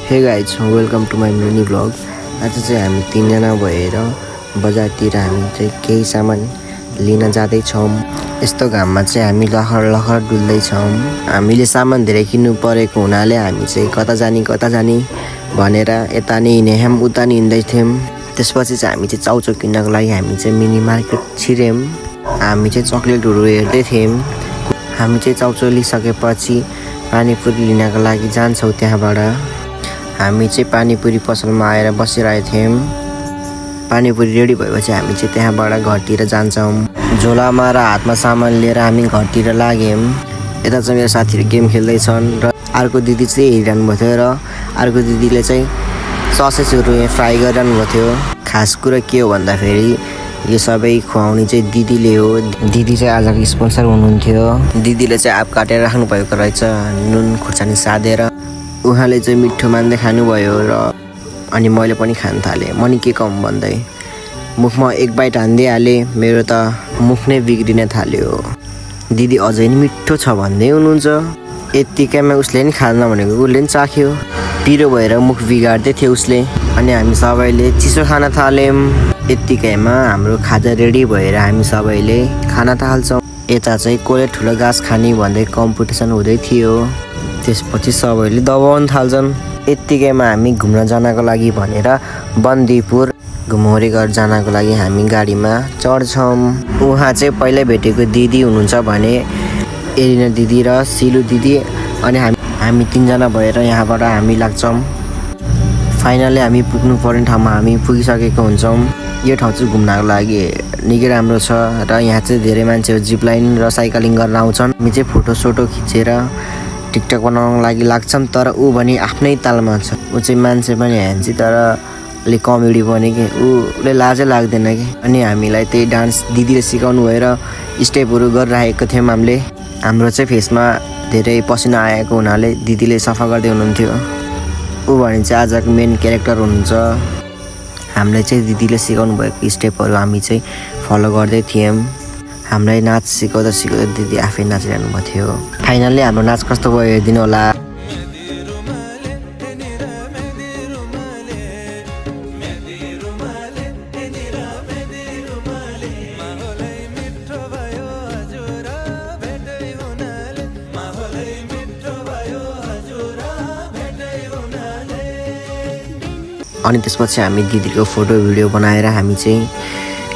हे guys welcome to my mini blog. आज चाहिँ हामी तीनजना भएर बजारतिर हामी चाहिँ केही सामान लिन जाँदैछौँ। यस्तो घाममा चाहिँ हामी लखर लखर डुल्दैछौँ। हामीले सामान धेरै किन्नु परेको हुनाले हामी चाहिँ कता जाने भनेर यता नि हिँडेम उता नि हिँड्दैथ्यौँ। त्यसपछि चाहिँ हामी चाहिँ चाउचाउ किन्नको लागि हामी चाहिँ मिनी मार्केट छिर्यौँ। हामी चाहिँ चक्लेटहरू हेर्दै थियौँ। हामी चाहिँ चाउचाउ लिइसकेपछि पानीपुरी लिनको लागि जान्छौँ। त्यहाँबाट हामी चाहिँ पानीपुरी पसलमा आएर बसिरहेको थियौँ। पानीपुरी रेडी भएपछि हामी चाहिँ त्यहाँबाट घरतिर जान्छौँ। झोलामा र हातमा सामान लिएर हामी घरतिर लाग्यौँ। यता चाहिँ मेरो साथीहरू गेम खेल्दैछन् र अर्को दिदी चाहिँ हेरिरहनु भएको थियो र अर्को दिदीले चाहिँ ससेजहरू फ्राई गरिरहनु भएको थियो। खास कुरा के हो भन्दाखेरि यो सबै खुवाउने चाहिँ दिदीले हो। दिदी चाहिँ आजको स्पोन्सर हुनुहुन्थ्यो। दिदीले चाहिँ आँप काटेर राख्नु भएको रहेछ नुन खुर्सानी साधेर। उहाँले चाहिँ मिठो मान्दै खानुभयो र अनि मैले पनि खान थालेँ। म नि के कम भन्दै मुखमा एक बाइट हान्दिहालेँ। मेरो त मुख नै बिग्रिन थाल्यो। दिदी अझै नि मिठो छ भन्दै हुनुहुन्छ। यत्तिकैमा उसले नि खान भनेको उसले नि चाख्यो। पिरो भएर मुख बिगार्दै थियो उसले। अनि हामी सबैले चिसो खान थाल्यौँ। यत्तिकैमा हाम्रो खाजा रेडी भएर हामी सबैले खान थाल्छौँ। यता चाहिँ कसले ठुलो घाँस खाने भन्दै कम्पिटिसन हुँदै थियो। त्यसपछि सबैले दबाउन थाल्छन्। यत्तिकैमा हामी घुम्न जानको लागि भनेर बन्दीपुर घुमौरी घर जानको लागि हामी गाडीमा चढ्छौँ। उहाँ चाहिँ पहिल्यै भेटेको दिदी हुनुहुन्छ भने एलिना दिदी र सिलु दिदी। अनि हामी तीनजना भएर यहाँबाट हामी लाग्छौँ। फाइनली हामी पुग्नु पर्ने ठाउँमा हामी पुगिसकेको हुन्छौँ। यो ठाउँ चाहिँ घुम्नको लागि निकै राम्रो छ र यहाँ चाहिँ धेरै मान्छेहरू जिपलाइन र साइक्लिङ गर्न आउँछन्। हामी चाहिँ फोटोसोटो खिचेर टिकटक बनाउनको लागि लाग्छौँ। तर ऊ भने आफ्नै तालमा छ। ऊ चाहिँ मान्छे पनि हान्छ तर अलिक कमेडी पनि कि उसले लाजै लाग्दैन कि। अनि हामीलाई त्यही डान्स दिदीले सिकाउनु भएर स्टेपहरू गरिरहेको थियौँ हामीले। हाम्रो चाहिँ फेसमा धेरै पसिना आएको हुनाले दिदीले सफा गर्दै हुनुहुन्थ्यो। ऊ भने चाहिँ आजको मेन क्यारेक्टर हुनुहुन्छ। हामीलाई चाहिँ दिदीले सिकाउनु भएको स्टेपहरू हामी चाहिँ फलो गर्दै थियौँ। हामीलाई नाच सिकाउँदा दिदी आफै नाचिरहनु भएको थियो। फाइनल्ली हाम्रो नाच कस्तो भयो हेरिदिनु होला। अनि त्यसपछि हामी दिदीको फोटो भिडियो बनाएर हामी चाहिँ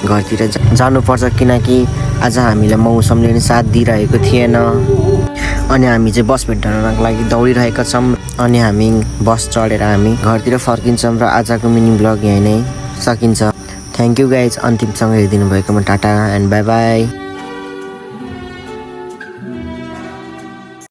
घरतिर जानुपर्छ किनकि आज हामीलाई मौसमले नि साथ दिइरहेको थिएन। अनि हामी चाहिँ बस भेट्नको लागि दौडिरहेका छौँ। अनि हामी बस चढेर हामी घरतिर फर्किन्छौँ र आजको मिनी ब्लग यहीँ नै सकिन्छ। थ्याङ्क यू गाइज अन्तिमसँग हेरिदिनु भएकोमा टाटा एन्ड बाई बाई।